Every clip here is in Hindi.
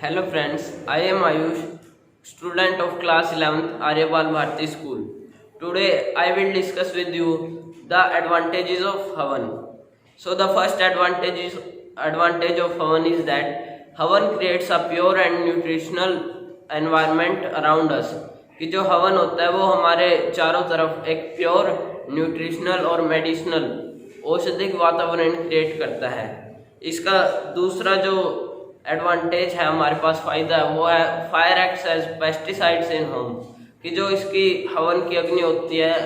Hello friends, I am Ayush, student of class 11th Aryabal Bharati School. Today I will discuss with you the advantages of Havan. So the first advantage of Havan is that Havan creates a pure and nutritional environment around us. कि जो हवन होता है वो हमारे चारों तरफ एक प्योर न्यूट्रिशनल और मेडिसिनल औषधिक वातावरण क्रिएट करता है। इसका दूसरा जो एडवांटेज है, हमारे पास फ़ायदा है, वो है फायर एक्ट्स एज पेस्टिसाइड्स इन होम। कि जो इसकी हवन की अग्नि होती है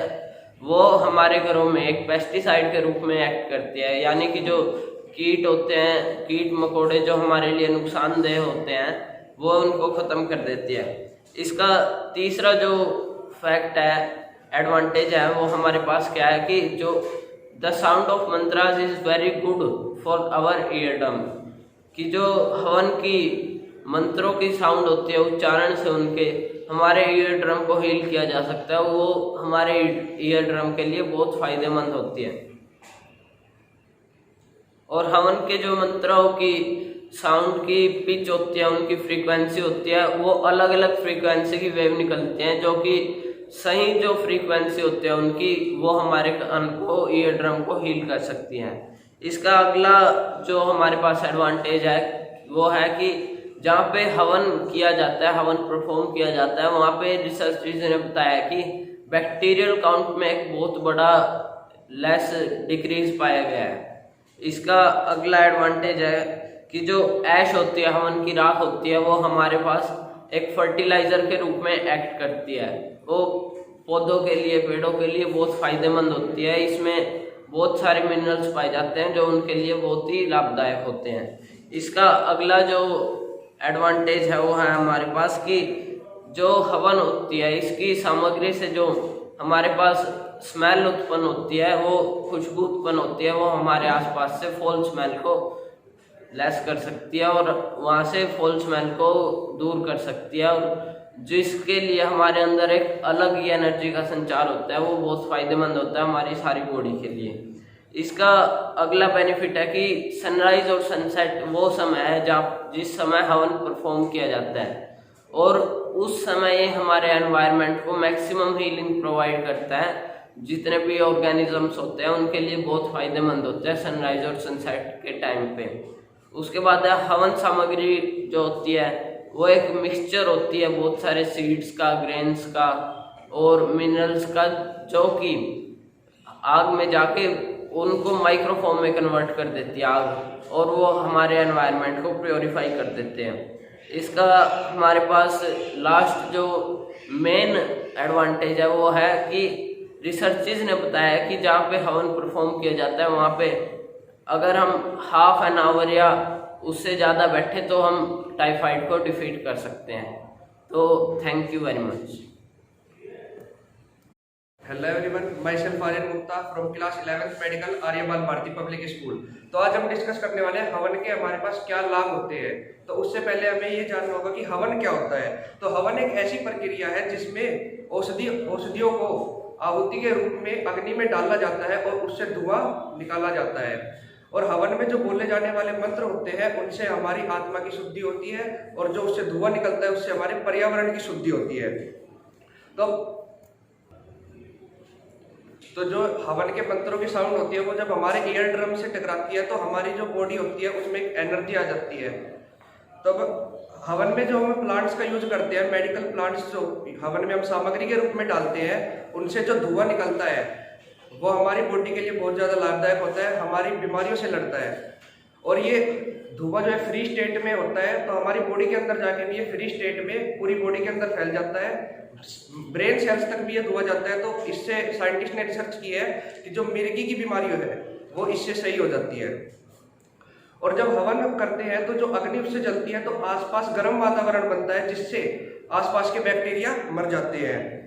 वो हमारे घरों में एक पेस्टिसाइड के रूप में एक्ट करती है, यानी कि जो कीट होते हैं, कीट मकोड़े जो हमारे लिए नुकसानदेह होते हैं, वो उनको ख़त्म कर देती है। इसका तीसरा जो फैक्ट है, एडवांटेज है, वो हमारे पास क्या है कि जो the sound of mantras is very good for our eardrum. कि जो हवन की मंत्रों की साउंड होती है, उच्चारण से उनके हमारे ईयर ड्रम को हील किया जा सकता है, वो हमारे ईयर ड्रम के लिए बहुत फायदेमंद होती है। और हवन के जो मंत्रों की साउंड की पिच होती है, उनकी फ्रीक्वेंसी होती है, वो अलग अलग फ्रीक्वेंसी की वेव निकलती हैं, जो कि सही जो फ्रीक्वेंसी होती है उनकी, वो हमारे कान को, ईयर ड्रम को हील कर सकती हैं। इसका अगला जो हमारे पास एडवांटेज है वो है कि जहाँ पे हवन किया जाता है, हवन परफॉर्म किया जाता है, वहाँ पे रिसर्चर्स ने बताया कि बैक्टीरियल काउंट में एक बहुत बड़ा लेस डिक्रीज पाया गया है। इसका अगला एडवांटेज है कि जो ऐश होती है, हवन की राख होती है, वो हमारे पास एक फर्टिलाइजर के रूप में एक्ट करती है। वो पौधों के लिए, पेड़ों के लिए बहुत फायदेमंद होती है। इसमें बहुत सारे मिनरल्स पाए जाते हैं जो उनके लिए बहुत ही लाभदायक होते हैं। इसका अगला जो एडवांटेज है वो है हमारे पास कि जो हवन होती है, इसकी सामग्री से जो हमारे पास स्मेल उत्पन्न होती है, वो खुशबू उत्पन्न होती है, वो हमारे आसपास से फॉल स्मेल को लेस कर सकती है और वहाँ से फॉल स्मेल को दूर कर सकती है, और जिसके लिए हमारे अंदर एक अलग ही एनर्जी का संचार होता है, वो बहुत फायदेमंद होता है हमारी सारी बॉडी के लिए। इसका अगला बेनिफिट है कि सनराइज और सनसेट वो समय है जिस समय हवन परफॉर्म किया जाता है, और उस समय ये हमारे एनवायरनमेंट को मैक्सिमम हीलिंग प्रोवाइड करता है। जितने भी ऑर्गेनिजम्स होते हैं उनके लिए बहुत फायदेमंद होता है सनराइज और सनसेट के टाइम पे। उसके बाद है हवन सामग्री जो होती है वो एक मिक्सचर होती है बहुत सारे सीड्स का, ग्रेन्स का और मिनरल्स का, जो कि आग में जाके उनको माइक्रोफॉर्म में कन्वर्ट कर देती है आग, और वो हमारे एनवायरनमेंट को प्योरीफाई कर देते हैं। इसका हमारे पास लास्ट जो मेन एडवांटेज है वो है कि रिसर्चर्स ने बताया कि जहाँ पे हवन परफॉर्म किया जाता है वहाँ पे अगर हम हाफ एन आवर या उससे ज़्यादा बैठे तो हम टाइफाइड को डिफीट कर सकते हैं। तो thank you very much. Hello everyone, myself Aryan Gupta from class 11th medical Aryabal Bharati public school. तो आज हम डिस्कस करने वाले हैं हवन के हमारे पास क्या लाभ होते हैं। तो उससे पहले हमें ये जानना होगा कि हवन क्या होता है। तो हवन एक ऐसी प्रक्रिया है जिसमें औषधियों को आहुति के रूप में अग्नि में डाला जाता है और उससे धुआं निकाला जाता है। और हवन में जो बोले जाने वाले मंत्र होते हैं उनसे हमारी आत्मा की शुद्धि होती है, और जो उससे धुआं निकलता है उससे हमारे पर्यावरण की शुद्धि होती है। तो जो हवन के मंत्रों की साउंड होती है वो जब हमारे ईयर ड्रम से टकराती है तो हमारी जो बॉडी होती है उसमें एक एनर्जी आ जाती है। तो हवन में जो हम प्लांट्स का यूज करते हैं, मेडिकल प्लांट्स जो हवन में हम सामग्री के रूप में डालते हैं, उनसे जो धुआं निकलता है वो हमारी बॉडी के लिए बहुत ज़्यादा लाभदायक होता है, हमारी बीमारियों से लड़ता है। और ये धुआं जो है फ्री स्टेट में होता है, तो हमारी बॉडी के अंदर जाके भी ये फ्री स्टेट में पूरी बॉडी के अंदर फैल जाता है, ब्रेन सेल्स तक भी ये धुआं जाता है। तो इससे साइंटिस्ट ने रिसर्च की है कि जो मिर्गी की बीमारी है वो इससे सही हो जाती है। और जब हवन करते हैं तो जो अग्नि उससे जलती है तो आसपास गर्म वातावरण बनता है, जिससे आसपास के बैक्टीरिया मर जाते हैं।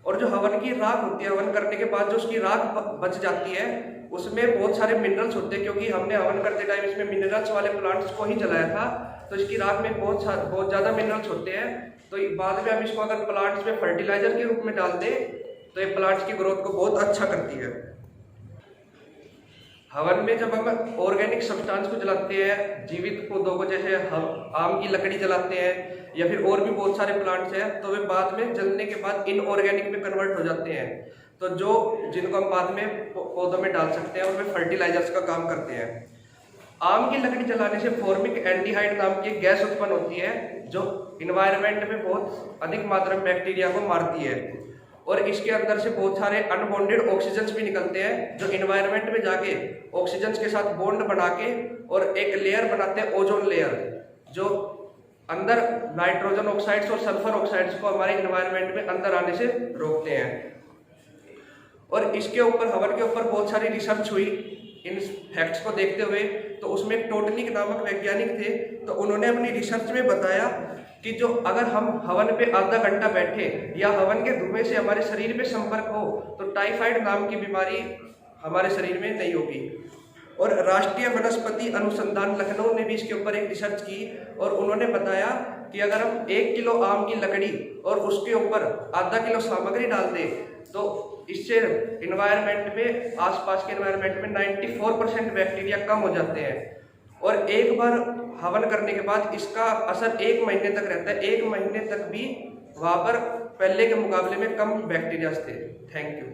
और जो हवन की राख होती है, हवन करने के बाद जो उसकी राख बच जाती है उसमें बहुत सारे मिनरल्स होते हैं, क्योंकि हमने हवन करते टाइम इसमें मिनरल्स वाले प्लांट्स को ही जलाया था, तो इसकी राख में बहुत ज़्यादा मिनरल्स होते हैं। तो बाद में हम इसको अगर प्लांट्स में फर्टिलाइजर के रूप में डाल दें तो ये प्लांट्स की ग्रोथ को बहुत अच्छा करती है। हवन में जब हम ऑर्गेनिक सब्सटेंस को जलाते हैं, जीवित पौधों को, जैसे हम आम की लकड़ी जलाते हैं या फिर और भी बहुत सारे प्लांट्स हैं, तो वे बाद में जलने के बाद इनऑर्गेनिक में कन्वर्ट हो जाते हैं, तो जिनको हम बाद में पौधों में डाल सकते हैं और वे फर्टिलाइजर्स का काम करते हैं। आम की लकड़ी जलाने से फॉर्मिक एल्डिहाइड नाम की गैस उत्पन्न होती है, जो इन्वायरमेंट में बहुत अधिक मात्रा में बैक्टीरिया को मारती है, और इसके अंदर से बहुत सारे अनबॉन्डेड ऑक्सीजन्स भी निकलते हैं, जो इन्वायरमेंट में जाके ऑक्सीजन्स के साथ बॉन्ड बना के और एक लेयर बनाते हैं, ओजोन लेयर, जो अंदर नाइट्रोजन ऑक्साइड्स और सल्फर ऑक्साइड्स को हमारे इन्वायरमेंट में अंदर आने से रोकते हैं। और इसके ऊपर, हवन के ऊपर बहुत सारी रिसर्च हुई इन फैक्ट्स को देखते हुए। तो उसमें एक टोटनिक नामक वैज्ञानिक थे, तो उन्होंने अपनी रिसर्च में बताया कि जो अगर हम हवन पे आधा घंटा बैठे या हवन के धुएं से हमारे शरीर में संपर्क हो, तो टाइफाइड नाम की बीमारी हमारे शरीर में नहीं होगी। और राष्ट्रीय वनस्पति अनुसंधान लखनऊ ने भी इसके ऊपर एक रिसर्च की, और उन्होंने बताया कि अगर हम 1 किलो आम की लकड़ी और उसके ऊपर आधा किलो सामग्री डाल दें, तो इससे इन्वायरमेंट में, आसपास के इन्वायरमेंट में 94% बैक्टीरिया कम हो जाते हैं। और एक बार हवन करने के बाद इसका असर 1 महीने तक रहता है। 1 महीने तक भी वहाँ पर पहले के मुकाबले में कम बैक्टीरिया थे। Thank you.